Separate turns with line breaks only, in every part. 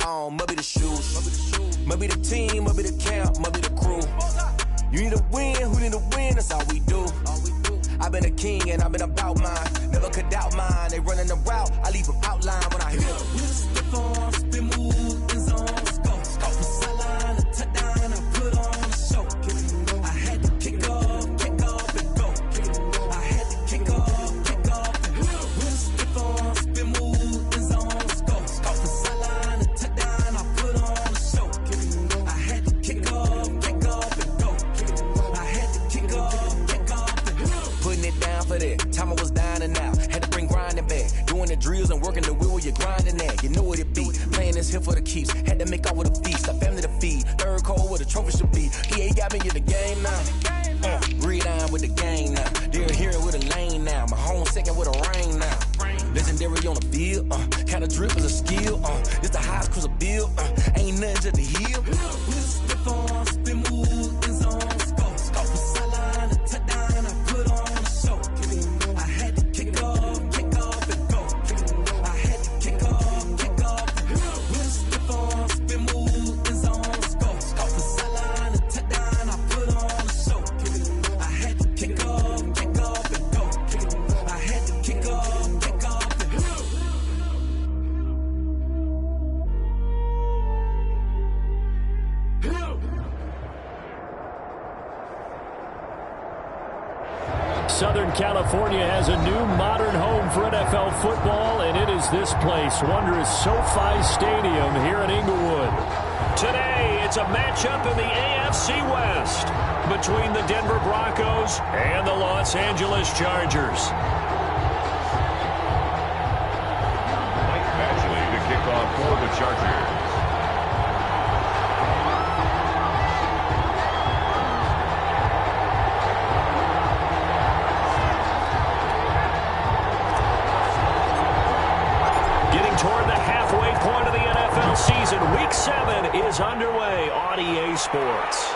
on, must be the shoes. Must be the team, must be the camp, must be the crew. You need a win, who need a win, that's all we do. I've been a king and I've been about mine. Never could doubt mine, they running the route, I leave them outline when I hear them. Step on, spin move, in zone, scope. From sideline to touchdown, I put on a show. I had to kick off and go. I had to kick off and go. Step on, spin move, in zone, scope. From sideline to touchdown, I put on a show. I had to kick off and go. I had to kick off and go. Putting it down for that. Time I was down and out. Had to bring grinding back. Doing the drills and working the wheel where you're grinding at. You know what it be. Playing this here for the keeps. Had to make out with a feast. A family to feed. Third cold where the trophy should be. EA got me in the game now. Read on with the game now. They're here with a lane now. My home second with a rain now. Legendary on the field. Kind of drip is a skill. It's the highest cruiser bill. Ain't nothing just the heel. Step on, spin move, in zone, scope. From sideline to touchdown, I put on a show. I had to kick off and go. I had to kick off and go. Step on, spin move, in zone, scope. From sideline to touchdown, I put on a show. I had to kick off and go. I had to kick off and go.
Southern California has a new modern home for NFL football, and it is this place, wondrous SoFi Stadium here in Inglewood. Today, it's a matchup in the AFC West between the Denver Broncos and the Los Angeles Chargers.
Mike Batchley to kick off for the Chargers.
Toward the halfway point of the NFL season, Week 7 is underway on EA Sports.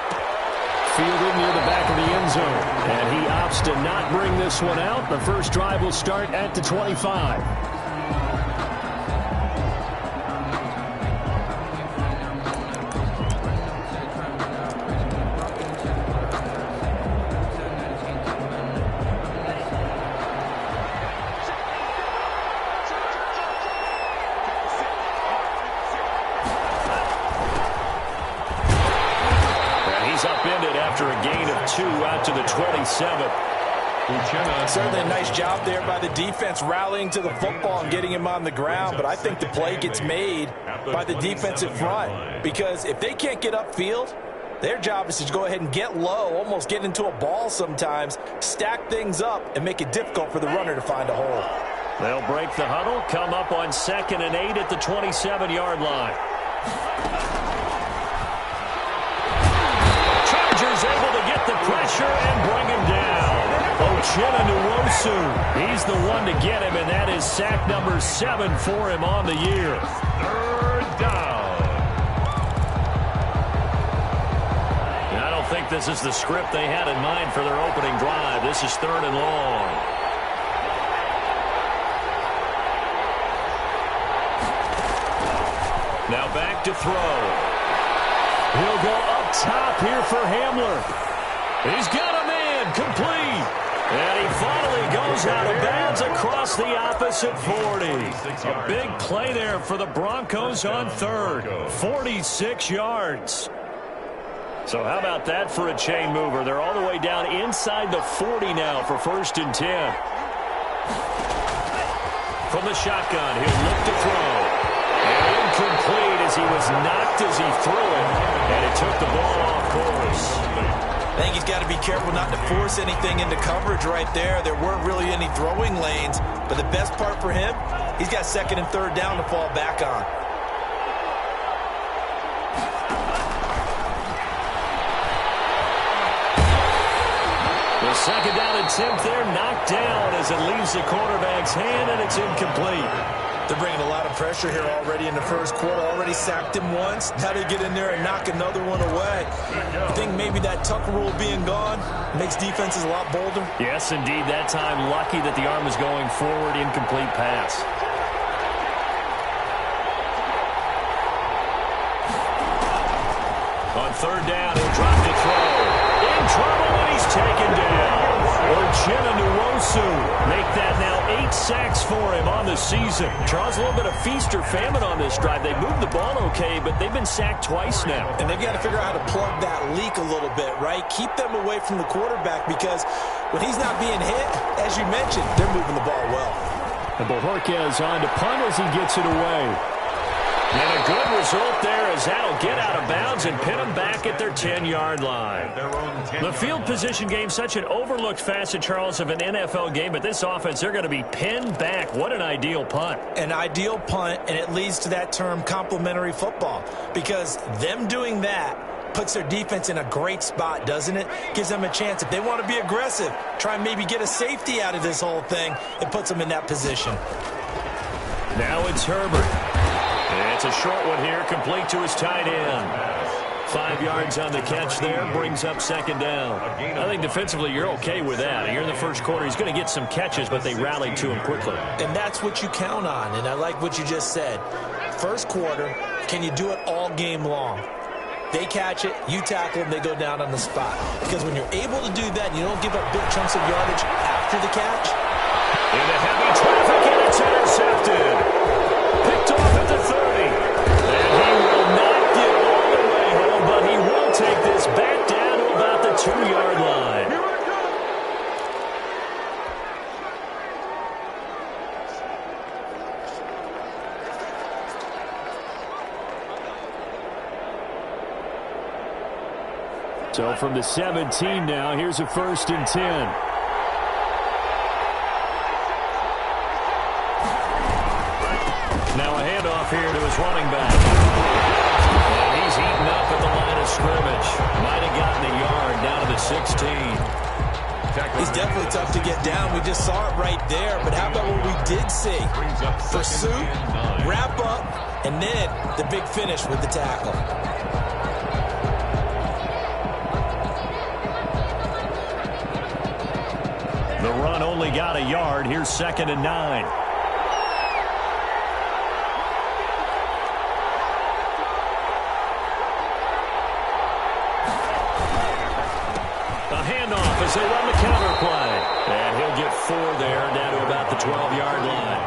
Fielded near the back of the end zone, and he opts to not bring this one out. The first drive will start at the 25. Upended after a gain of 2 out to the 27.
Certainly a nice job there by the defense rallying to the football and getting him on the ground, but I think the play gets made by the defensive front because if they can't get upfield, their job is to go ahead and get low, almost get into a ball sometimes, stack things up, and make it difficult for the runner to find a hole.
They'll break the huddle, come up on 2nd and 8 at the 27-yard line. Chargers able to get the pressure and bring him down. Uchenna-Nwosu, he's the one to get him, and that is sack number 7 for him on the year.
3rd down.
I don't think this is the script they had in mind for their opening drive. This is 3rd and long. Now back to throw. He'll go up top here for Hamler. He's got a man complete. And he finally goes out of bounds across the opposite 40. A big play there for the Broncos on 3rd. 46 yards. So how about that for a chain mover? They're all the way down inside the 40 now for 1st and 10. From the shotgun, he'll look to throw. And incomplete as he was knocked as he threw it. And it took the ball off course.
I think he's got to be careful not to force anything into coverage right there. There weren't really any throwing lanes. But the best part for him, he's got 2nd and 3rd down to fall back on.
The 2nd down attempt there knocked down as it leaves the quarterback's hand, and it's incomplete.
They're bringing a lot of pressure here already in the first quarter. Already sacked him once. Now they get in there and knock another one away. I think maybe that tuck rule being gone makes defenses a lot bolder.
Yes, indeed. That time, lucky that the arm was going forward. Incomplete pass. On third down, he'll drop to throw. In trouble, and he's taken down. Make that now 8 sacks for him on the season. Charles, a little bit of feast or famine on this drive. They moved the ball okay, but they've been sacked twice now.
And they've got to figure out how to plug that leak a little bit, right? Keep them away from the quarterback because when he's not being hit, as you mentioned, they're moving the ball well.
And Bojorquez on to punt as he gets it away. And a good result there as that'll get out of bounds and pin them back at their 10-yard line. The field position game, such an overlooked facet, Charles, of an NFL game, but this offense, they're going to be pinned back. What an ideal punt.
An ideal punt, and it leads to that term complementary football because them doing that puts their defense in a great spot, doesn't it? Gives them a chance. If they want to be aggressive, try and maybe get a safety out of this whole thing, it puts them in that position.
Now it's Herbert. It's a short one here, complete to his tight end. 5 yards on the catch there, brings up second down. I think defensively you're okay with that. Here in the first quarter, he's going to get some catches, but they rallied to him quickly.
And that's what you count on, and I like what you just said. First quarter, can you do it all game long? They catch it, you tackle them, they go down on the spot. Because when you're able to do that, and you don't give up big chunks of yardage after the catch.
Into heavy traffic, and it's intercepted. Picked off at the 30. And he will not get all the way home, but he will take this back down to about the 2-yard line. So from the 17 now, here's a 1st and 10. Now a handoff here to his running back. And he's eaten up at the line of scrimmage. Might have gotten a yard down to the 16.
He's definitely tough to get down. We just saw it right there. But how about what we did see? Pursuit, wrap up, and then the big finish with the tackle.
The run only got a yard. Here's 2nd and 9. As they run the counter play. And he'll get 4 there, down to about the 12-yard line.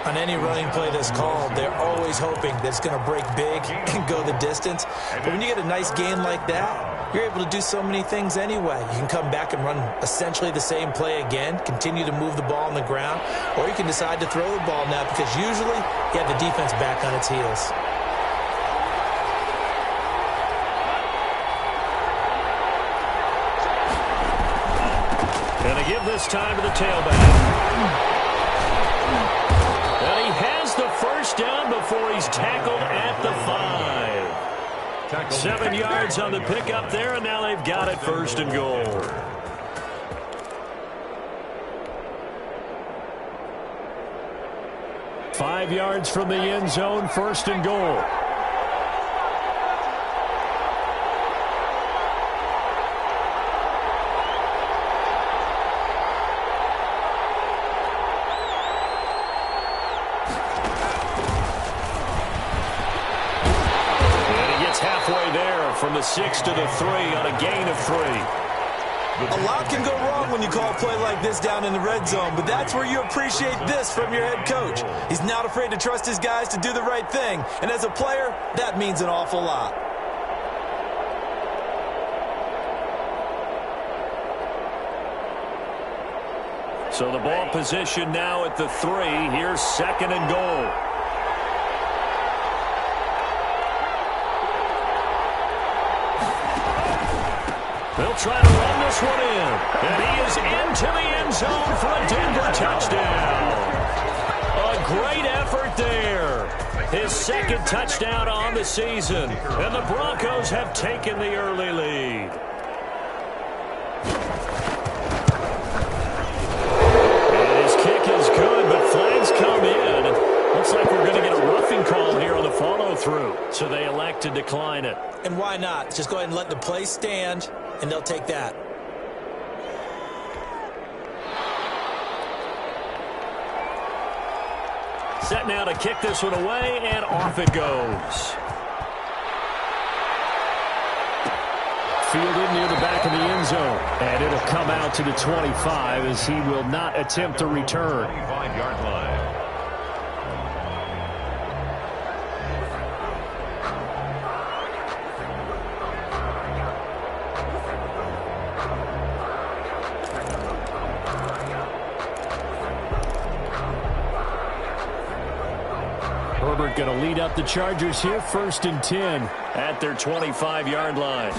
On any running play that's called, they're always hoping that it's going to break big and go the distance. But when you get a nice gain like that, you're able to do so many things anyway. You can come back and run essentially the same play again, continue to move the ball on the ground, or you can decide to throw the ball now because usually you have the defense back on its heels.
Going to give this time to the tailback. And he has the first down before he's tackled at the 5. 7 yards on the pickup there, and now they've got it 1st and goal. Five yards from the end zone, 1st and goal. From the 6 to the 3 on a gain of 3.
A lot can go wrong when you call a play like this down in the red zone, but that's where you appreciate this from your head coach. He's not afraid to trust his guys to do the right thing, and as a player, that means an awful lot.
So the ball position now at the 3. Here's 2nd and goal. They'll try to run this one in. And he is into the end zone for a Denver touchdown. A great effort there. His 2nd touchdown on the season. And the Broncos have taken the early lead. And his kick is good, but flags come in. Looks like we're going to get a roughing call here on the follow-through. So they elect to decline it.
And why not? Just go ahead and let the play stand, and they'll take that.
Set now to kick this one away, and off it goes. Fielded near the back of the end zone. And it'll come out to the 25 as he will not attempt to return.
25-yard line.
Herbert going to lead up the Chargers here, 1st and 10 at their 25-yard line.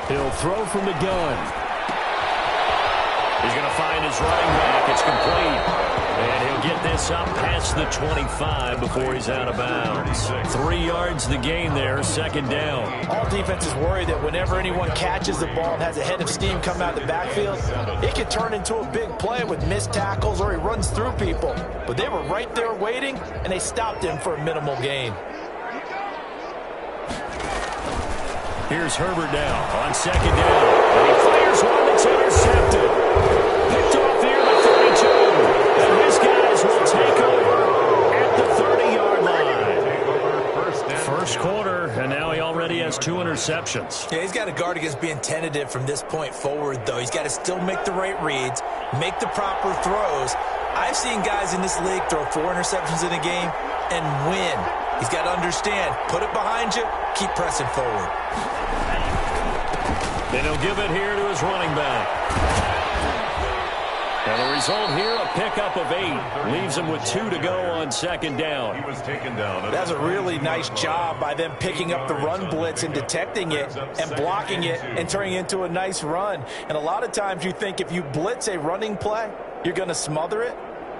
He'll throw from the gun. He's going to find his running back. It's complete. And he'll get this up past the 25 before he's out of bounds. 3 yards the gain there, 2nd down.
All defenses worry that whenever anyone catches the ball and has a head of steam come out of the backfield, it can turn into a big play with missed tackles or he runs through people. But they were right there waiting, and they stopped him for a minimal gain.
Here's Herbert now on 2nd down. And he fires one that's intercepted. Picked off here at the 32. And his guys will take over at the 30-yard line. First quarter, and now he already has 2 interceptions.
Yeah, he's got to guard against being tentative from this point forward, though. He's got to still make the right reads, make the proper throws. I've seen guys in this league throw 4 interceptions in a game and win. He's got to understand, put it behind you, keep pressing forward.
Then he'll give it here to his running back. And the result here, a pickup of 8. Leaves him with 2 to go on 2nd down.
He was taken down.
That's a really nice job by them picking up the run blitz and detecting it and blocking it and turning it into a nice run. And a lot of times you think if you blitz a running play, you're going to smother it.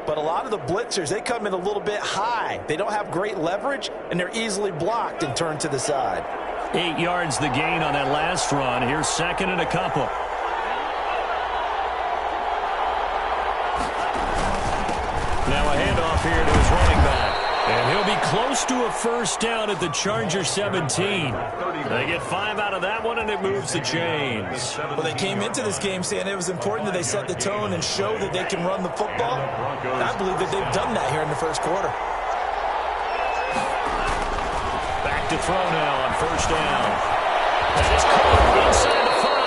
But a lot of the blitzers, they come in a little bit high. They don't have great leverage, and they're easily blocked and turned to the side.
8 yards the gain on that last run. Here's 2nd and a couple. Now a handoff here to his running back. And he'll be close to a 1st down at the Charger 17. They get 5 out of that one, and it moves the chains.
Well, they came into this game saying it was important that they set the tone and show that they can run the football. And I believe that they've done that here in the first quarter.
Back to throw now on 1st down. And it's caught inside the 5.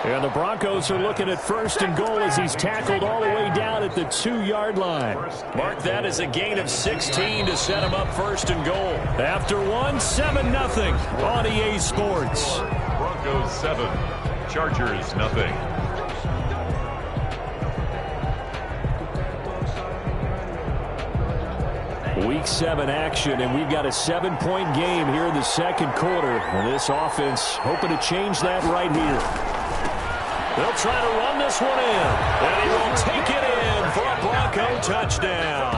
And the Broncos are looking at 1st and goal as he's tackled all the way down at the 2-yard line. Mark that as a gain of 16 to set him up 1st and goal. After 1, 7-0 on EA Sports.
Broncos 7, Chargers nothing.
Week 7 action, and we've got a 7-point game here in the 2nd quarter. And this offense hoping to change that right here. They'll try to run this one in, and he will take it in for a Bronco touchdown.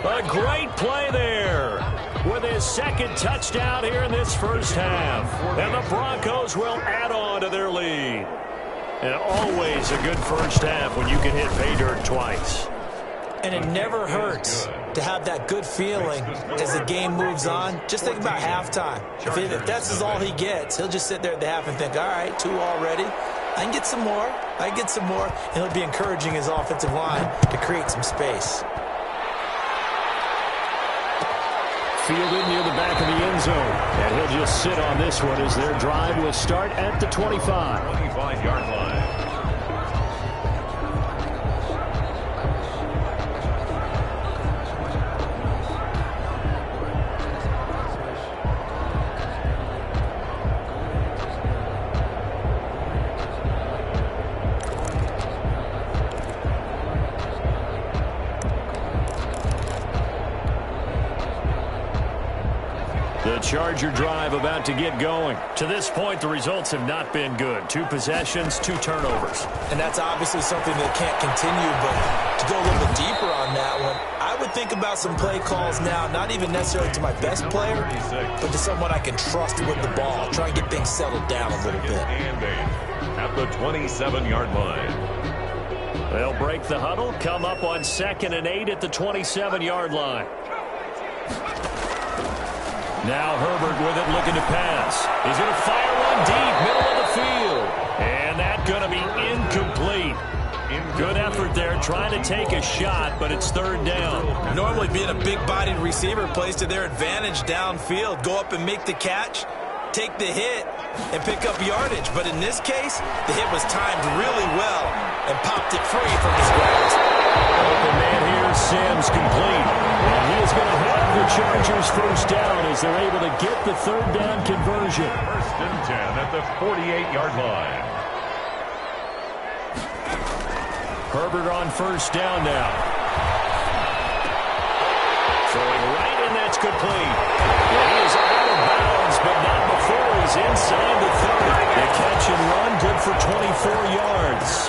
A great play there with his 2nd touchdown here in this first half. And the Broncos will add on to their lead. And always a good first half when you can hit pay dirt twice.
And it never hurts to have that good feeling as the game moves on. Just think about halftime. If that's all he gets, he'll just sit there at the half and think, all right, 2 already. I can get some more. I can get some more. And he'll be encouraging his offensive line to create some space.
Fielded near the back of the end zone. And he'll just sit on this one as their drive will start at the 25.
25-yard line.
The Charger drive about to get going. To this point, the results have not been good. 2 possessions, 2 turnovers.
And that's obviously something that can't continue, but to go a little bit deeper on that one, I would think about some play calls now, not even necessarily to my best player, but to someone I can trust with the ball. Try and get things settled down a little bit.
At the 27-yard line.
They'll break the huddle, come up on 2nd and 8 at the 27-yard line. Now Herbert with it, looking to pass. He's going to fire one deep, middle of the field. And that's going to be incomplete. Good effort there, trying to take a shot, but it's 3rd down.
Normally being a big-bodied receiver plays to their advantage downfield. Go up and make the catch, take the hit, and pick up yardage. But in this case, the hit was timed really well and popped it free from his grasp.
Open man here, Sims complete. And he is going to have the Chargers first down as they're able to get the third down conversion.
First and 10 at the 48-yard line.
Herbert on first down now. Throwing right, and that's complete. Well, he is out of bounds, but not before he's inside the 30. The catch and run, good for 24 yards.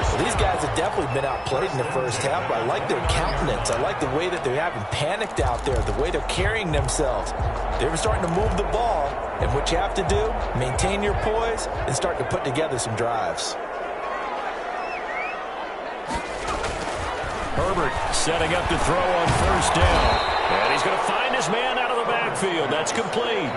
Well, these guys have definitely been outplayed in the first half, but I like their countenance. I like the way that they're having panicked out there, the way they're carrying themselves. They're starting to move the ball, and what you have to do, maintain your poise and start to put together some drives.
Herbert setting up to throw on first down. And he's going to find his man out of the backfield. That's complete.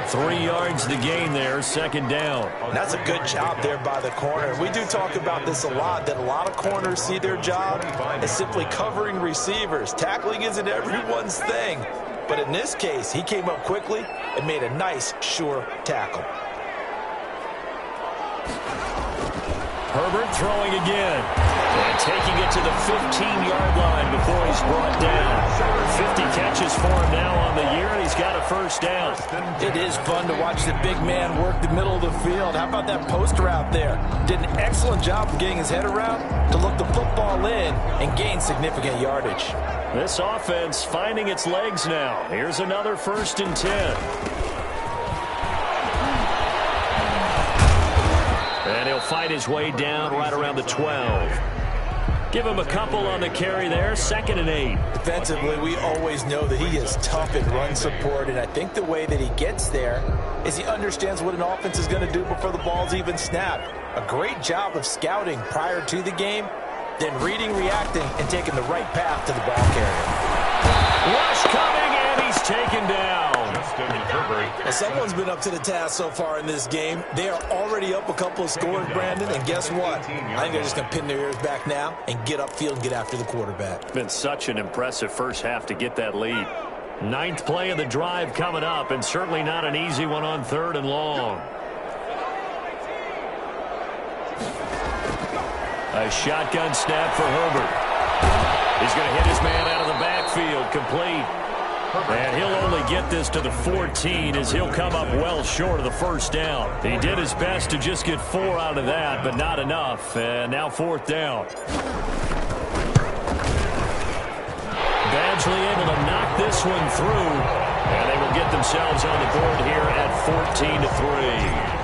3 yards to gain there, second down.
And that's a good job there by the corner. We do talk about this a lot, that a lot of corners see their job as simply covering receivers. Tackling isn't everyone's thing. But in this case, he came up quickly and made a nice, sure tackle.
Herbert throwing again. And taking it to the 15-yard line before he's brought down. 50 catches for him now on the year, and he's got a first down.
It is fun to watch the big man work the middle of the field. How about that post route there? Did an excellent job of getting his head around to look the football in and gain significant yardage.
This offense finding its legs now. Here's another first and 10. And he'll fight his way down right around the 12. Give him a couple on the carry there, 2nd and 8.
Defensively, we always know that he is tough in run support, and I think the way that he gets there is he understands what an offense is going to do before the ball's even snapped. A great job of scouting prior to the game, then reading, reacting, and taking the right path to the ball carrier.
Rush coming, and he's taken down.
Well, someone's been up to the task so far in this game. They are already up a couple of scores, Brandon, and guess what? I think they're just going to pin their ears back now and get upfield and get after the quarterback.
Been such an impressive first half to get that lead. 9th play of the drive coming up, and certainly not an easy one on 3rd and long. A shotgun snap for Herbert. He's going to hit his man out of the backfield, complete. And he'll only get this to the 14 as he'll come up well short of the first down. He did his best to just get 4 out of that, but not enough. And now 4th down. Badgley able to knock this one through. And they will get themselves on the board here at 14-3.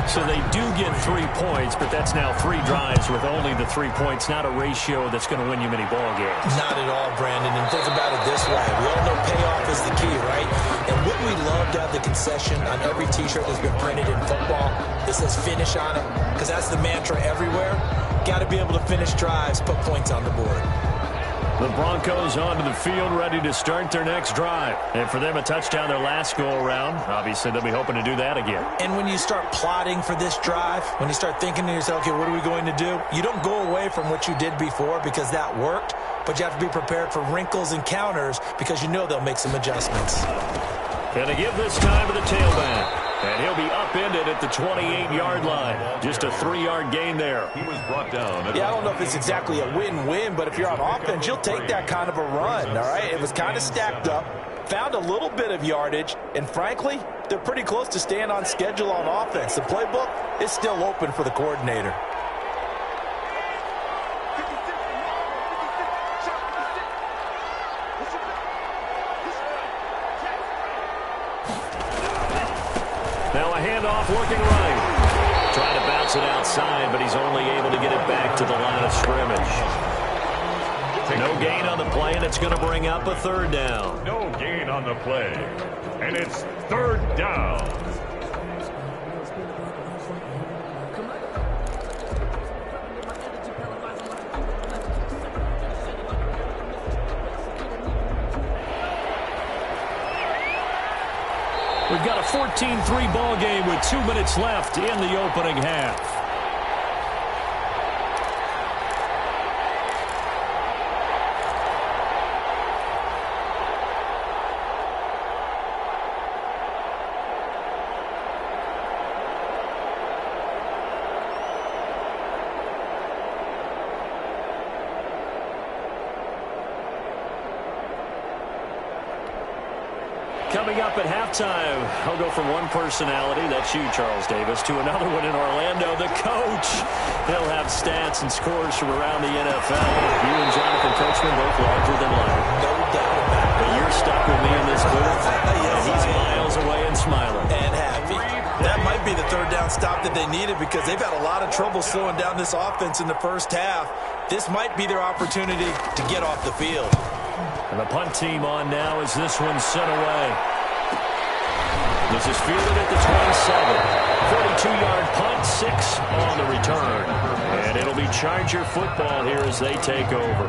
So they do get 3 points, but that's now 3 drives with only the 3 points. Not a ratio that's going to win you many ball games.
Not at all, Brandon. And think about it this way. We all know payoff is the key, right? And wouldn't we love to have the concession on every T-shirt that's been printed in football that says finish on it? Because that's the mantra everywhere. Got to be able to finish drives, put points on the board.
The Broncos onto the field, ready to start their next drive. And for them, a touchdown their last go-around. Obviously, they'll be hoping to do that again.
And when you start plotting for this drive, when you start thinking to yourself, okay, what are we going to do? You don't go away from what you did before because that worked, but you have to be prepared for wrinkles and counters because you know they'll make some adjustments.
Going to give this time to the tailback. And he'll be upended at the 28-yard line. Just a 3-yard gain there.
He was brought down.
Yeah, I don't know if it's exactly a win-win, but if you're on offense, you'll take that kind of a run, all right? It was kind of stacked up, found a little bit of yardage, and frankly, they're pretty close to staying on schedule on offense. The playbook is still open for the coordinator.
Now a handoff looking right. Trying to bounce it outside, but he's only able to get it back to the line of scrimmage. No gain on the play, and it's going to bring up a 3rd down.
No gain on the play. And it's 3rd down.
We've got a 14-3 ball game with 2 minutes left in the opening half. Coming up at halftime, I'll go from one personality, that's you, Charles Davis, to another one in Orlando, the coach. He'll have stats and scores from around the NFL. You and Jonathan Coachman both larger than life.
No doubt about it.
But you're stuck with me in this booth, and he's miles away and smiling.
And happy. That might be the third down stop that they needed because they've had a lot of trouble slowing down this offense in the first half. This might be their opportunity to get off the field.
And the punt team on now as this one's sent away. This is fielded at the 27. 42-yard punt, 6 on the return. And it'll be Charger football here as they take over.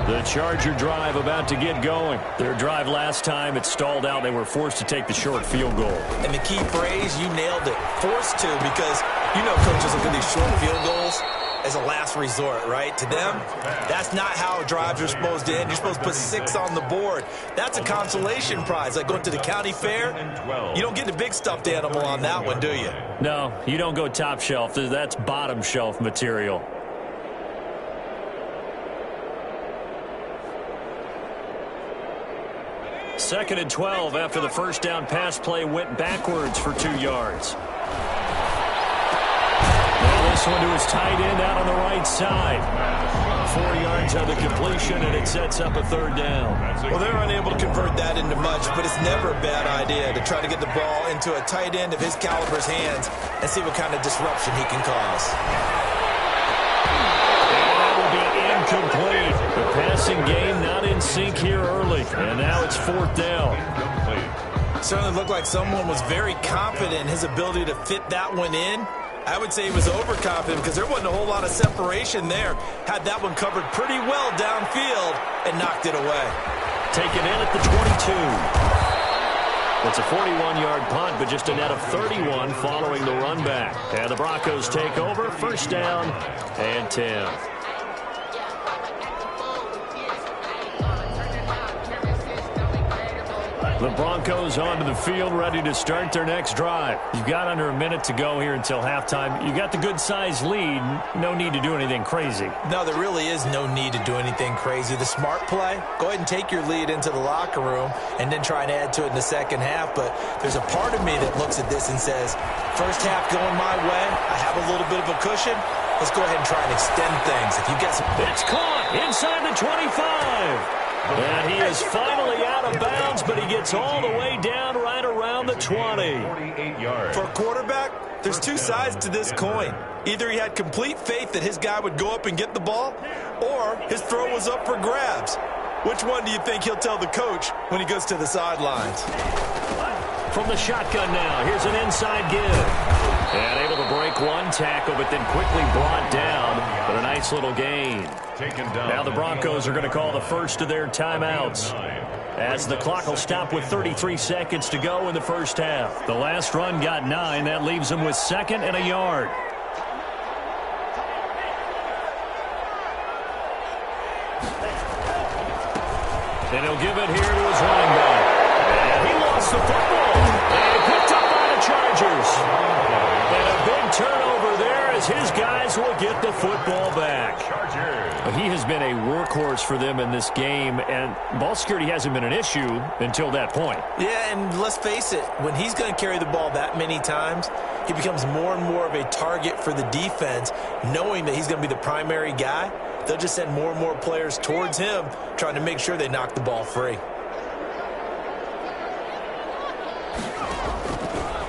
The Charger drive about to get going. Their drive last time, it stalled out. They were forced to take the short field goal.
And the key phrase, you nailed it, forced to, because you know coaches look at these short field goals as a last resort, right? To them, that's not how drives are supposed to end. You're supposed to put 6 on the board. That's a consolation prize. Like going to the county fair, you don't get the big stuffed animal on that one, do you?
No, you don't go top shelf. That's bottom shelf material. Second and 12 after the first down pass play went backwards for 2 yards. Now this one to his tight end out on the right side. 4 yards on the completion, and it sets up a third down.
Well, they're unable to convert that into much, but it's never a bad idea to try to get the ball into a tight end of his caliber's hands and see what kind of disruption he can cause.
Incomplete. The passing game not in sync here early. And now it's 4th down.
Certainly looked like someone was very confident in his ability to fit that one in. I would say he was overconfident because there wasn't a whole lot of separation there. Had that one covered pretty well downfield and knocked it away.
Taken in at the 22. It's a 41-yard punt, but just a net of 31 following the run back. And the Broncos take over. First down and 10. The Broncos onto the field, ready to start their next drive. You've got under a minute to go here until halftime. You got the good-sized lead. No need to do anything crazy.
No, there really is no need to do anything crazy. The smart play, go ahead and take your lead into the locker room and then try and add to it in the second half. But there's a part of me that looks at this and says, first half going my way, I have a little bit of a cushion. Let's go ahead and try and extend things. If you get some...
It's caught inside the 25. And he is finally out of bounds, but he gets all the way down right around the 20.
For a quarterback, there's two sides to this coin. Either he had complete faith that his guy would go up and get the ball, or his throw was up for grabs. Which one do you think he'll tell the coach when he goes to the sidelines?
From the shotgun now, here's an inside give. And able to break one tackle, but then quickly brought down. But a nice little gain. Now the Broncos are going to call the first of their timeouts, as the clock will stop with 33 seconds to go in the first half. The last run got 9. That leaves them with 2nd and a yard. And he'll give it here to his running back. And he lost the football. And picked up by the Chargers. And a big turnover there as his guys will get the football back. He has been a workhorse for them in this game, and ball security hasn't been an issue until that point.
Yeah, and let's face it, when he's going to carry the ball that many times, he becomes more and more of a target for the defense, knowing that he's going to be the primary guy. They'll just send more and more players towards him, trying to make sure they knock the ball free.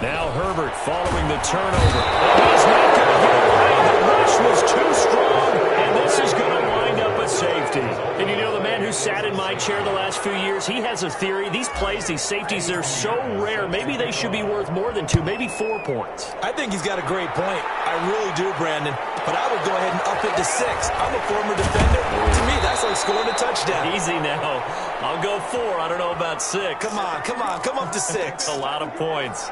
Now Herbert following the turnover. He's not going to get away. The rush was too strong, and this is going to wind up a safety. And you know, the man who sat in my chair the last few years, he has a theory. These plays, these safeties, they're so rare. Maybe they should be worth more than 2, maybe 4 points.
I think he's got a great point. I really do, Brandon. But I would go ahead and up it to 6. I'm a former defender. To me, that's like scoring a touchdown.
Easy now. I'll go 4. I don't know about 6.
Come on. Come up to 6.
A lot of points.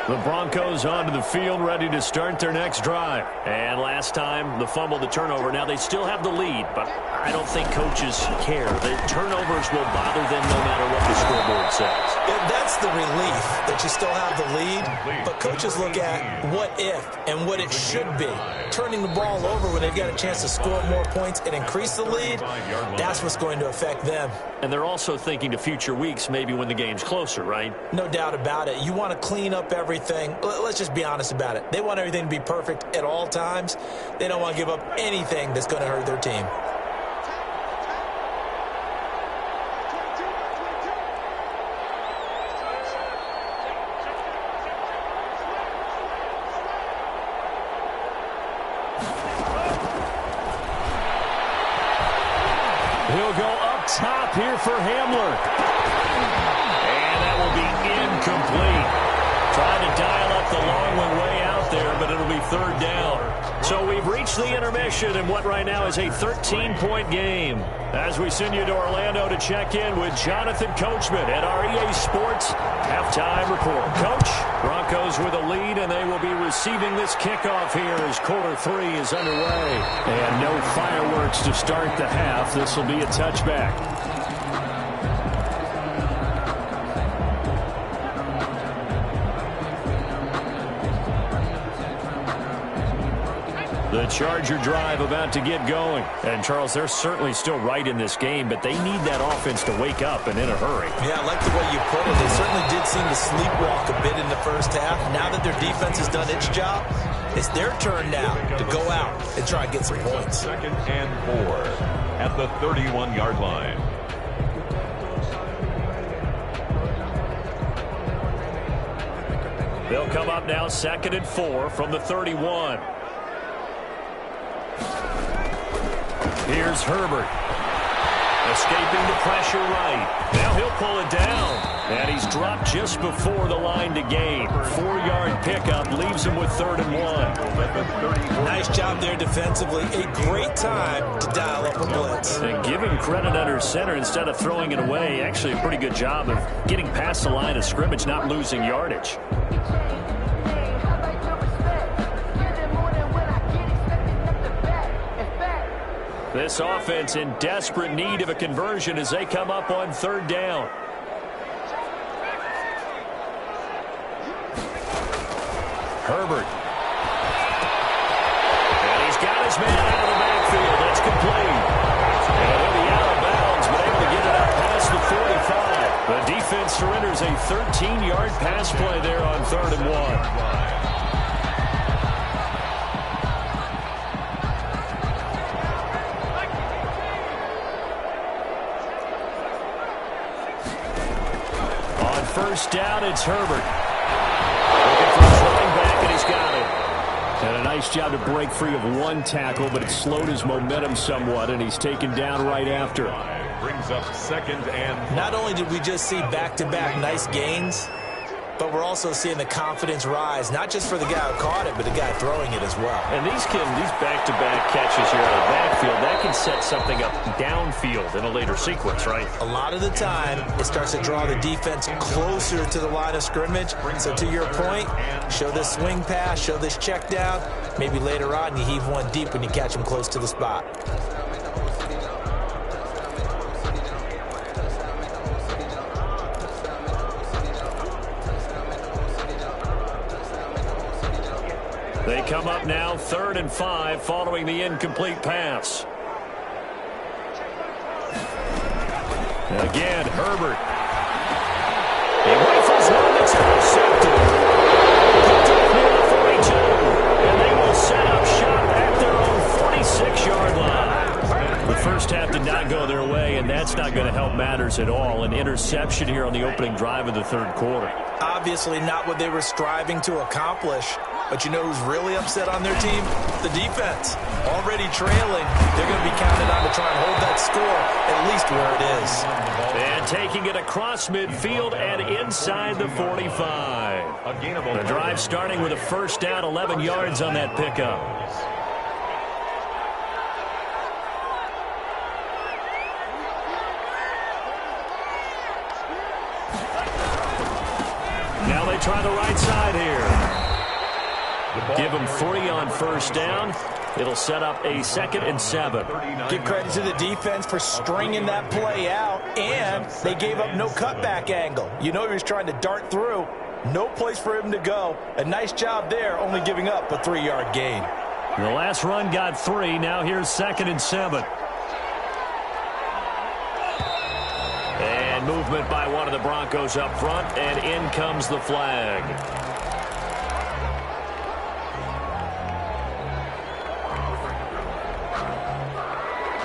The Broncos onto the field, ready to start their next drive. And last time, the fumble, the turnover. Now they still have the lead, but I don't think coaches care. The turnovers will bother them no matter what the scoreboard says.
Yeah, that's the relief that you still have the lead, but coaches look at what if and what it should be. Turning the ball over when they've got a chance to score more points and increase the lead, that's what's going to affect them.
And they're also thinking to future weeks, maybe when the game's closer, right?
No doubt about it. You want to clean up everything. Let's just be honest about it. They want everything to be perfect at all times. They don't want to give up anything that's going to hurt their team.
He'll go up top here for Hamler. And that will be incomplete. Trying to dial up the long one way out there, but it'll be third down. So we've reached the intermission in what right now is a 13-point game. As we send you to Orlando to check in with Jonathan Coachman at our EA Sports Halftime Report. Coach, Broncos with a lead, and they will be receiving this kickoff here as quarter 3 is underway. And no fireworks to start the half. This will be a touchback. The Charger drive about to get going. And, Charles, they're certainly still right in this game, but they need that offense to wake up and in a hurry.
Yeah, I like the way you put it. They certainly did seem to sleepwalk a bit in the first half. Now that their defense has done its job, it's their turn now to go out and try and get some points.
2nd and 4 at the 31-yard line.
They'll come up now 2nd and 4 from the 31. Here's Herbert. Escaping the pressure right. Now he'll pull it down. And he's dropped just before the line to gain. 4-yard pickup leaves him with 3rd and 1.
Nice job there defensively. A great time to dial up a blitz.
And give him credit under center instead of throwing it away. Actually a pretty good job of getting past the line of scrimmage, not losing yardage. This offense in desperate need of a conversion as they come up on 3rd down. Herbert. And he's got his man out of the backfield. That's complete. And he'll be out of bounds, but able to get it out past the 45. The defense surrenders a 13-yard pass play there on 3rd and 1. First down, it's Herbert. Looking for a throwing back, and he's got it. And a nice job to break free of one tackle, but it slowed his momentum somewhat, and he's taken down right after.
Brings up 2nd and...
Not only did we just see back-to-back nice gains, but we're also seeing the confidence rise, not just for the guy who caught it, but the guy throwing it as well.
And these back-to-back catches here out of the backfield, that can set something up downfield in a later sequence, right?
A lot of the time, it starts to draw the defense closer to the line of scrimmage. So to your point, show this swing pass, show this check down. Maybe later on you heave one deep when you catch them close to the spot.
They come up now 3rd and 5 following the incomplete pass. Again, Herbert. He rifles one that's intercepted. Picked up near the 42. And they will set up shop at their own 46-yard line. The first half did not go their way, and that's not going to help matters at all. An interception here on the opening drive of the 3rd quarter.
Obviously not what they were striving to accomplish. But you know who's really upset on their team? The defense. Already trailing. They're going to be counted on to try and hold that score at least where it is.
And taking it across midfield and inside the 45. The drive starting with a first down, 11 yards on that pickup. try the right side here. Give him 3 on first down. It'll set up a 2nd and 7.
Give credit to the defense for stringing that play out, and they gave up no cutback angle. You know he was trying to dart through. No place for him to go. A nice job there, only giving up a 3-yard gain.
The last run got 3. Now here's 2nd and 7. And movement by one of the Broncos up front, and in comes the flag.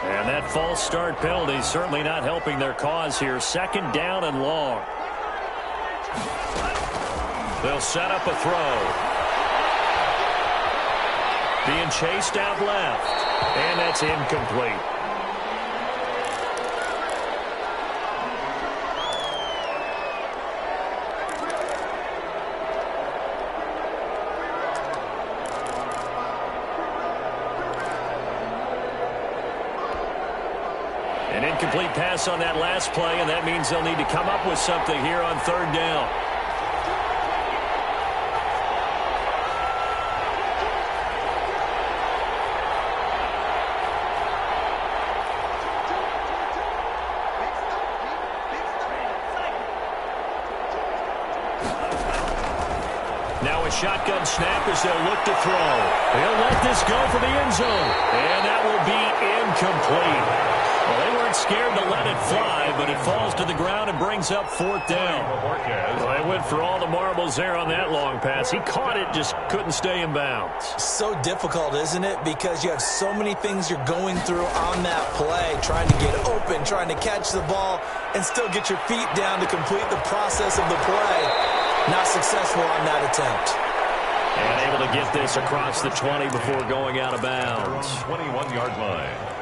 And that false start penalty certainly not helping their cause here. 2nd down and long. They'll set up a throw. Being chased out left. And that's incomplete. An incomplete pass on that last play, and that means they'll need to come up with something here on 3rd down. Now a shotgun snap as they'll look to throw. They'll let this go for the end zone, and that will be incomplete. Well, they weren't scared to let it fly, but it falls to the ground and brings up 4th down. Well, they went for all the marbles there on that long pass. He caught it, just couldn't stay in bounds.
So difficult, isn't it? Because you have so many things you're going through on that play, trying to get open, trying to catch the ball, and still get your feet down to complete the process of the play. Not successful on that attempt.
And able to get this across the 20 before going out of bounds.
21-yard line.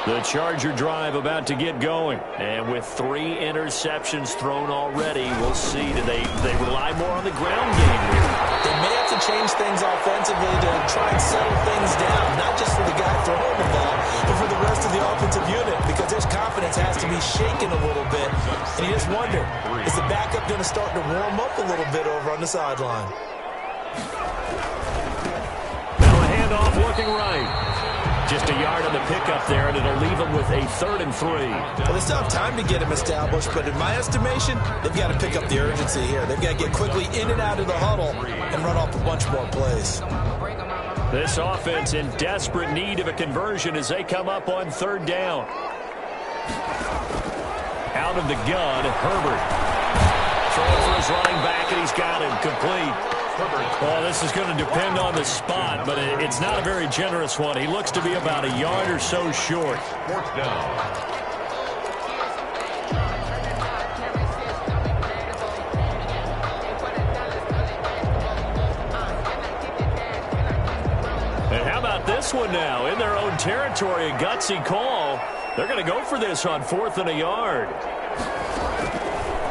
The Charger drive about to get going. And with 3 interceptions thrown already, we'll see. Do they rely more on the ground game here?
They may have to change things offensively to try and settle things down, not just for the guy throwing the ball, but for the rest of the offensive unit, because his confidence has to be shaken a little bit. And you just wonder, is the backup going to start to warm up a little bit over on the sideline?
Now a handoff looking right. Just a yard on the pickup there, and it'll leave them with a 3rd and 3.
Well, they still have time to get him established, but in my estimation, they've got to pick up the urgency here. They've got to get quickly in and out of the huddle and run off a bunch more plays.
This offense in desperate need of a conversion as they come up on 3rd down. Out of the gun, Herbert. Throwing for his running back, and he's got him complete. Well, this is going to depend on the spot, but it's not a very generous one. He looks to be about a yard or so short.
4th down.
And how about this one now? In their own territory, a gutsy call. They're going to go for this on 4th and a yard.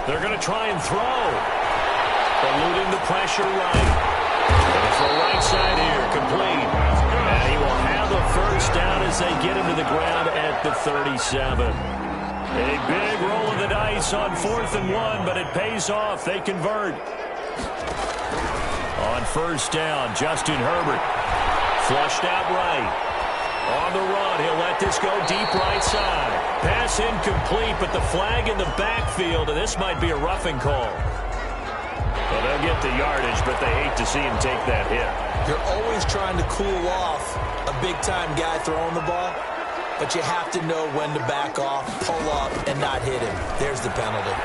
They're going to try and throw. Eluding the pressure right. And for right side here, complete. And he will have the 1st down as they get him to the ground at the 37. A big roll of the dice on 4th and 1, but it pays off. They convert. On 1st down, Justin Herbert. Flushed out right. On the run, he'll let this go deep right side. Pass incomplete, but the flag in the backfield, and this might be a roughing call. Well, they'll get the yardage, but they hate to see him take that hit.
You're always trying to cool off a big-time guy throwing the ball, but you have to know when to back off, pull up, and not hit him. There's the penalty.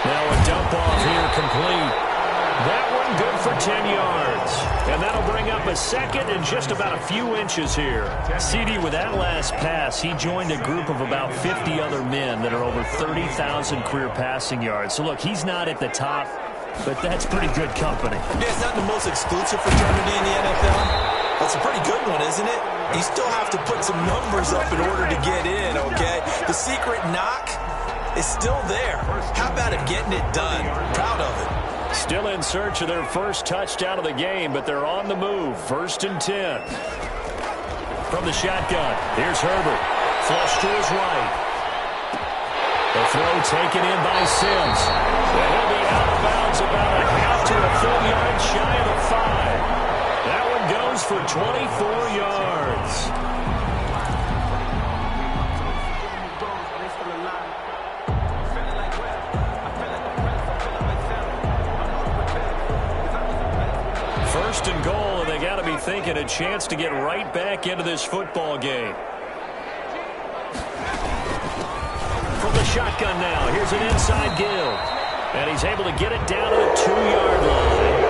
Now a dump off here complete. That one good for 10 yards. And that'll bring up a 2nd and just about a few inches here. CD, with that last pass, he joined a group of about 50 other men that are over 30,000 career passing yards. So, look, he's not at the top, but that's pretty good company.
Yeah, it's not the most exclusive fraternity in the NFL. That's a pretty good one, isn't it? You still have to put some numbers up in order to get in, okay? The secret knock is still there. How about it getting it done? Proud of it.
Still in search of their first touchdown of the game, but they're on the move. 1st and 10. From the shotgun, here's Herbert. Flush to his right. The throw taken in by Sims. And he'll be out of bounds about a half to a full yard shy of the 5. That one goes for 24 yards. First and goal, and they got to be thinking a chance to get right back into this football game. From the shotgun now, here's an inside give. And he's able to get it down to the 2-yard line.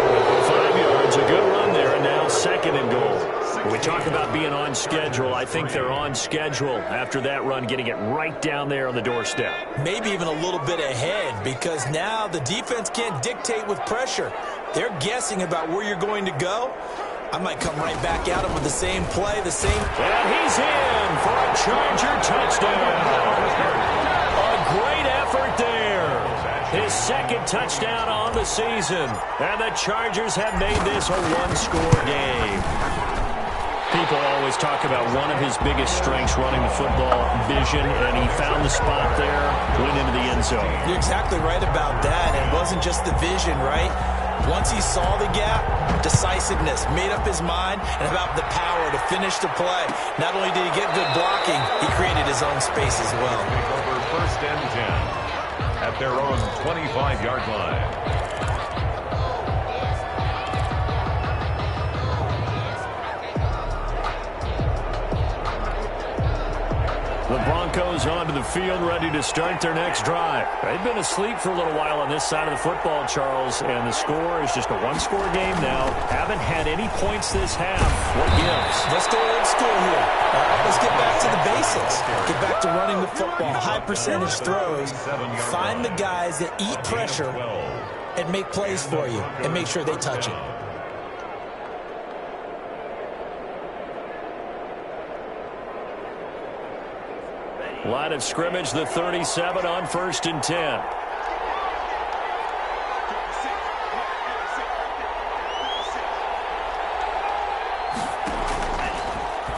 5 yards, a good run there, and now second and goal. When we talk about being on schedule, I think they're on schedule after that run, getting it right down there on the doorstep.
Maybe even a little bit ahead, because now the defense can't dictate with pressure. They're guessing about where you're going to go. I might come right back at him with the same play, the same.
And he's in for a Charger touchdown. A great effort there. His second touchdown on the season. And the Chargers have made this a one-score game. People always talk about one of his biggest strengths running the football, vision, and he found the spot there, went into the end zone.
You're exactly right about that. It wasn't just the vision, right? Once he saw the gap, decisiveness, made up his mind, and about the power to finish the play. Not only did he get good blocking, he created his own space as well.
Over first and 10 at their own 25-yard line.
The Broncos onto the field, ready to start their next drive. They've been asleep for a little while on this side of the football, Charles, and the score is just a one-score game now. Haven't had any points this half. What gives?
Let's go old school here. Let's get back to the basics. Get back to running the football, high percentage throws. Find the guys that eat pressure and make plays for you and make sure they touch it.
Line of scrimmage, the 37 on first and 10.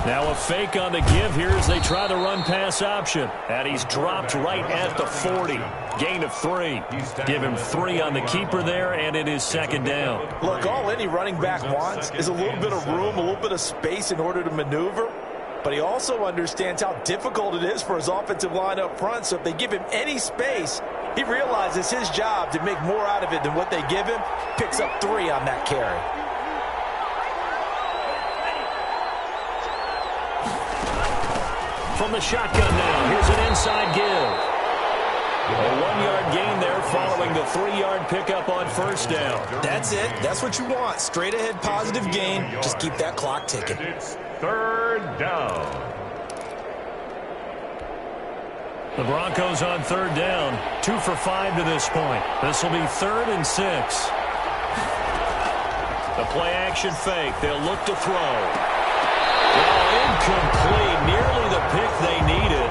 Now a fake on the give here as they try the run-pass option. And he's dropped right at the 40. Gain of 3. Give him 3 on the keeper there, and it is second down.
Look, all any running back wants is a little bit of room, a little bit of space in order to maneuver. But he also understands how difficult it is for his offensive line up front. So if they give him any space, he realizes his job to make more out of it than what they give him. Picks up 3 on that carry.
From the shotgun now, here's an inside give. A 1-yard gain there following the 3-yard pickup on first down.
That's it. That's what you want. Straight ahead positive gain. Just keep that clock ticking.
Third down.
The Broncos on third down. 2 for 5 to this point. This will be 3rd and 6. The play action fake. They'll look to throw. Well, incomplete. Nearly the pick they needed.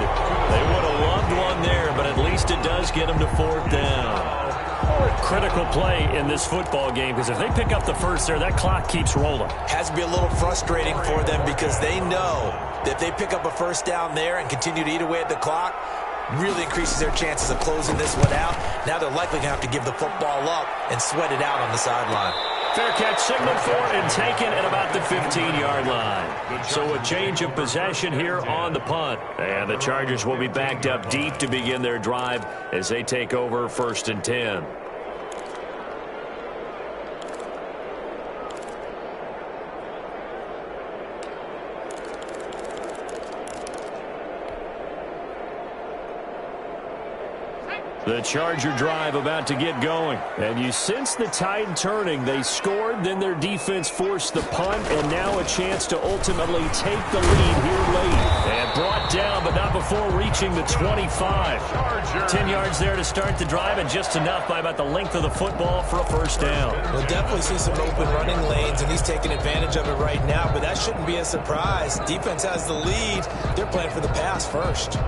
They would have loved one there, but at least it does get them to 4th down. Critical play in this football game, because if they pick up the first there, that clock keeps rolling.
Has to be a little frustrating for them because they know that if they pick up a first down there and continue to eat away at the clock, really increases their chances of closing this one out. Now they're likely going to have to give the football up and sweat it out on the sideline.
Fair catch signaled for and taken at about the 15-yard line. So a change of possession here on the punt. And the Chargers will be backed up deep to begin their drive as they take over 1st and 10. The Charger drive about to get going. And you sense the tide turning. They scored, then their defense forced the punt, and now a chance to ultimately take the lead here late. And brought down, but not before reaching the 25. 10 yards there to start the drive, and just enough by about the length of the football for a first down.
We'll definitely see some open running lanes, and he's taking advantage of it right now, but that shouldn't be a surprise. Defense has the lead. They're playing for the pass first.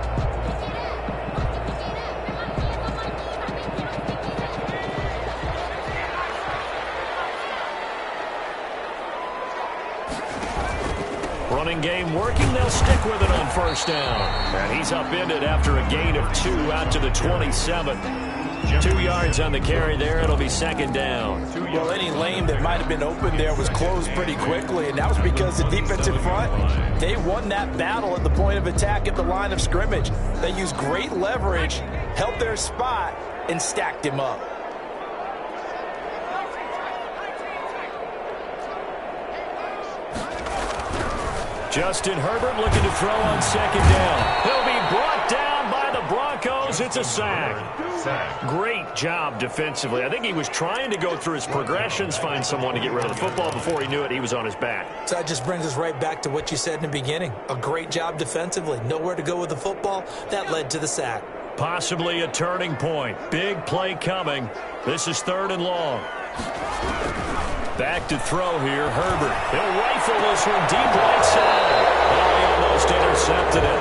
Running game working. They'll stick with it on first down. And he's upended after a gain of 2 out to the 27. 2 yards on the carry there. It'll be second down.
Well, any lane that might have been open there was closed pretty quickly, and that was because the defensive front, they won that battle at the point of attack at the line of scrimmage. They used great leverage, held their spot, and stacked him up.
Justin Herbert looking to throw on second down. He'll be brought down by the Broncos. It's a sack. Great job defensively. I think he was trying to go through his progressions, find someone to get rid of the football. Before he knew it, he was on his back.
So that just brings us right back to what you said in the beginning. A great job defensively. Nowhere to go with the football. That led to the sack.
Possibly a turning point. Big play coming. This is 3rd and long. Back to throw here, Herbert. He'll rifle this one deep right side. Oh, he almost intercepted it.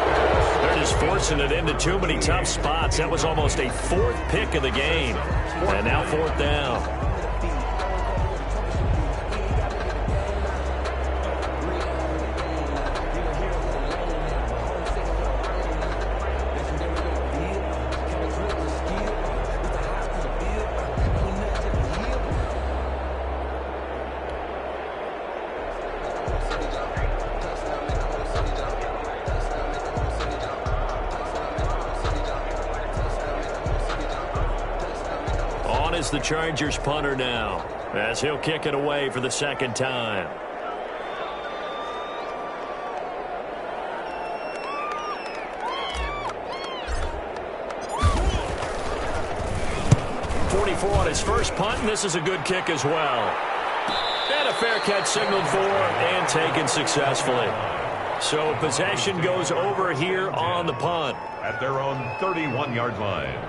They're just forcing it into too many tough spots. That was almost a 4th pick of the game. And now 4th down. Is the Chargers punter now, as he'll kick it away for the 2nd time. On his first punt, and this is a good kick as well. And a fair catch signaled for and taken successfully. So possession goes over here on the punt.
At their own 31-yard line.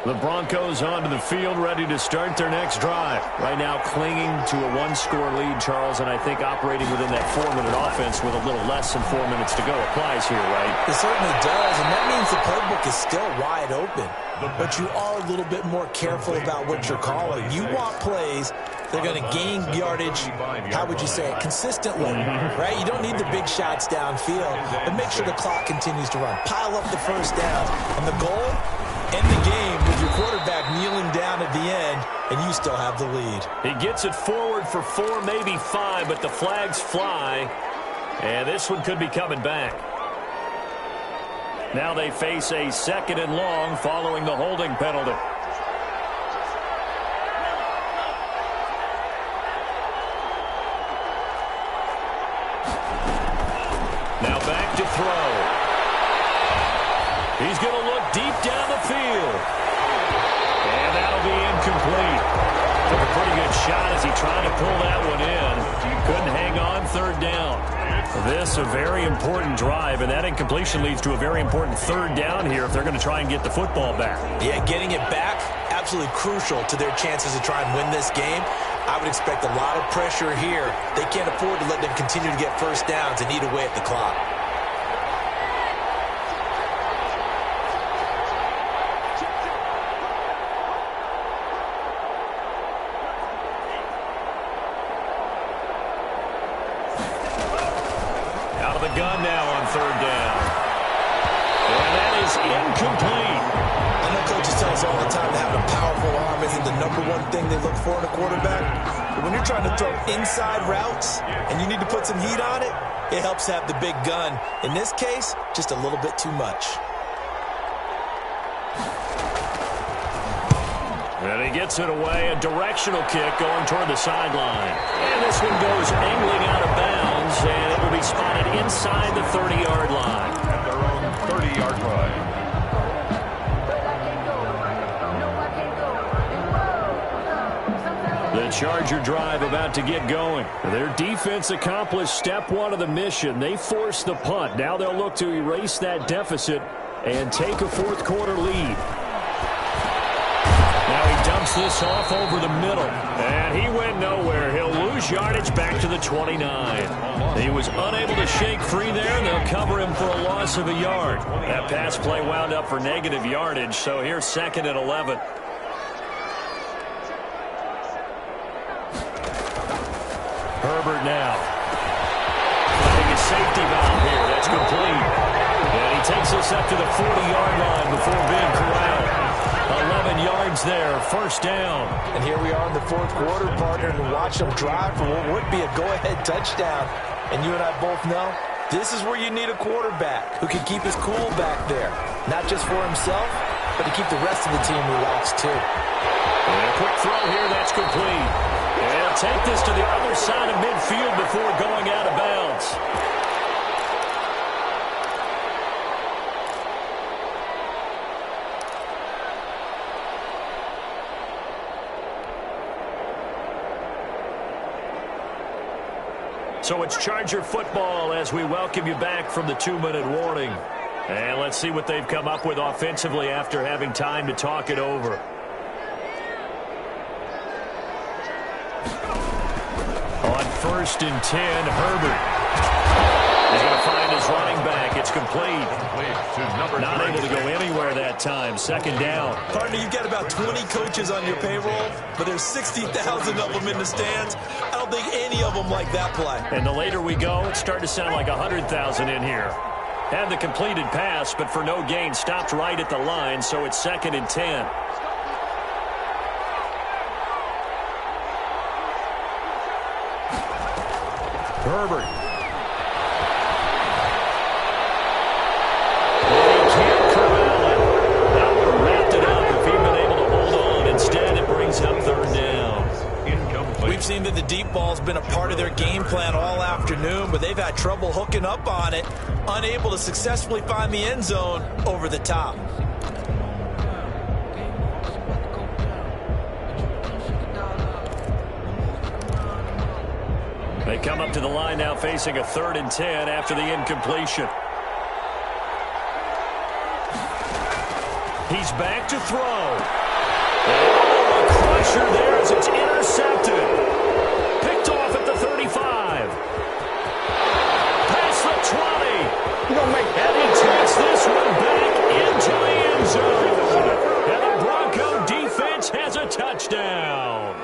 The Broncos onto the field, ready to start their next drive. Right now clinging to a 1-score lead, Charles, and I think operating within that 4-minute offense with a little less than 4 minutes to go applies here, right?
It certainly does, and that means the playbook is still wide open. But you are a little bit more careful about what you're calling. You want plays they're going to gain yardage, how would you say it, consistently, right? You don't need the big shots downfield, but make sure the clock continues to run. Pile up the first down, and the goal, end the game with your quarterback kneeling down at the end, and you still have the lead.
He gets it forward for 4, maybe 5, but the flags fly, and this one could be coming back. Now they face a 2nd and long following the holding penalty. Now back to throw. He's going to look deep down the field. And that'll be incomplete. Took a pretty good shot as he tried to pull that one in. Couldn't hang on, 3rd down. This a very important drive, and that incompletion leads to a very important 3rd down here if they're going to try and get the football back.
Yeah, getting it back, absolutely crucial to their chances to try and win this game. I would expect a lot of pressure here. They can't afford to let them continue to get first downs and eat away at the clock.
Gun now on 3rd down. And that is incomplete.
I know coaches tell us all the time that having a powerful arm isn't the #1 thing they look for in a quarterback. But when you're trying to throw inside routes and you need to put some heat on it, it helps to have the big gun. In this case, just a little bit too much.
And he gets it away, a directional kick going toward the sideline. And this one goes angling out of bounds, and it will be spotted inside the 30-yard line.
At their own 30-yard line.
The Charger drive about to get going. Their defense accomplished step 1 of the mission. They forced the punt. Now they'll look to erase that deficit and take a 4th quarter lead. Now he dumps this off over the middle, and he went nowhere. He'll lose gains yardage back to the 29. He was unable to shake free there. They'll cover him for a loss of a yard. That pass play wound up for negative yardage, so here's 2nd and 11. Herbert now. Finding a safety valve here. That's complete. And he takes us up to the 40-yard line before being corralled. 11 yards there, 1st down.
And here we are in the 4th quarter, partner, and watch them drive for what would be a go-ahead touchdown. And you and I both know this is where you need a quarterback who can keep his cool back there. Not just for himself, but to keep the rest of the team relaxed too.
And a quick throw here, that's complete. And he'll take this to the other side of midfield before going out of bounds. So it's Charger football as we welcome you back from the 2-minute warning. And let's see what they've come up with offensively after having time to talk it over. On 1st and 10, Herbert. He's going to find his running back. It's complete. Not able to go anywhere that time. 2nd down.
Partner, you've got about 20 coaches on your payroll, but there's 60,000 of them in the stands. I don't think any of them like that play.
And the later we go, it's starting to sound like 100,000 in here. Had the completed pass, but for no gain, stopped right at the line, so it's 2nd and 10. Herbert. He can't corral it. That would have wrapped it up if he'd been able to hold on. Instead, it brings up 3rd down.
We've seen that the deep ball's been a part of their game plan all afternoon, but they've had trouble hooking up on it, unable to successfully find the end zone over the top.
They come up to the line now facing a 3rd and 10 after the incompletion. He's back to throw. Oh, a crusher there as it's intercepted. Picked off at the 35. Past the 20. And he takes this one back into the end zone. And the Bronco defense has a touchdown.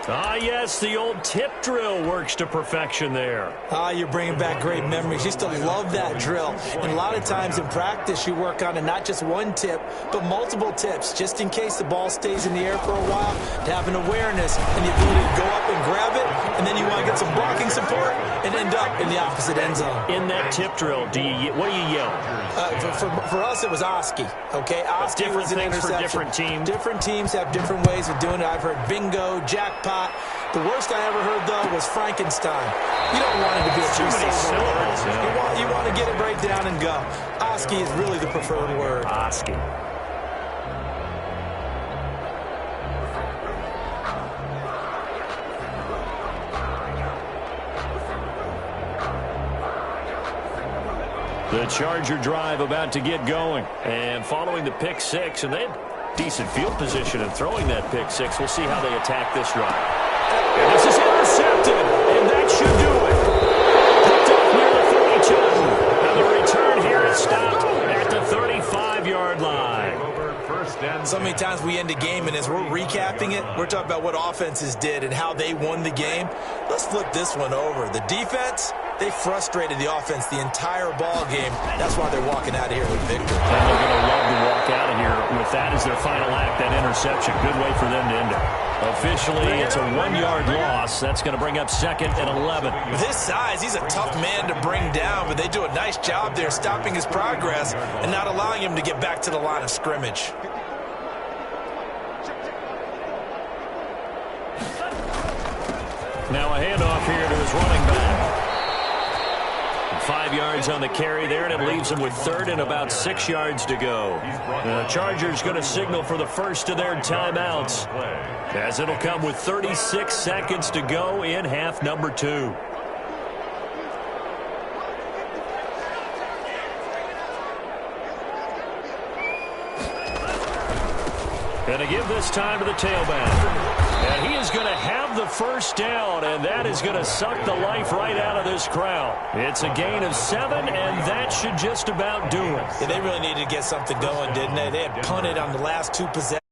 Ah, yes, the old tip drill works to perfection there.
Ah, you're bringing back great memories. Used to love that drill. And a lot of times in practice, you work on it, not just one tip, but multiple tips, just in case the ball stays in the air for a while, to have an awareness and the ability to go up and grab it, and then you want to get some blocking support and end up in the opposite end zone.
In that tip drill, what do you yell?
For us, it was Oski. Okay, Oski was an interception.
For different teams.
Different teams have different ways of doing it. I've heard bingo, jackpot. The worst I ever heard, though, was Frankenstein. You don't want it to be a
too many syllables.
You want to get it right down and go. Oski is really the preferred word.
Oski. The Charger drive about to get going. And following the pick six, and they had decent field position in throwing that pick six. We'll see how they attack this drive. And this is intercepted, and that should do it. Picked up near the 32. And the return here is stopped at the 35-yard line.
So many times we end a game, and as we're recapping it, we're talking about what offenses did and how they won the game. Let's flip this one over. The defense, they frustrated the offense the entire ball game. That's why they're walking out of here with victory.
And they're going to love to walk out of here with that as their final act, that interception. Good way for them to end it. Officially, it's a 1-yard loss. That's going to bring up 2nd and 11.
With his size, he's a tough man to bring down, but they do a nice job there stopping his progress and not allowing him to get back to the line of scrimmage.
Now a handoff here to his running back. 5 yards on the carry there, and it leaves him with 3rd and about 6 yards to go. The Chargers going to signal for the first of their timeouts, as it'll come with 36 seconds to go in half number 2. And to give this time to the tailback. And he is going to have the first down, and that is going to suck the life right out of this crowd. It's a gain of 7, and that should just about do it.
Yeah, they really needed to get something going, didn't they? They had punted on the last 2 possessions.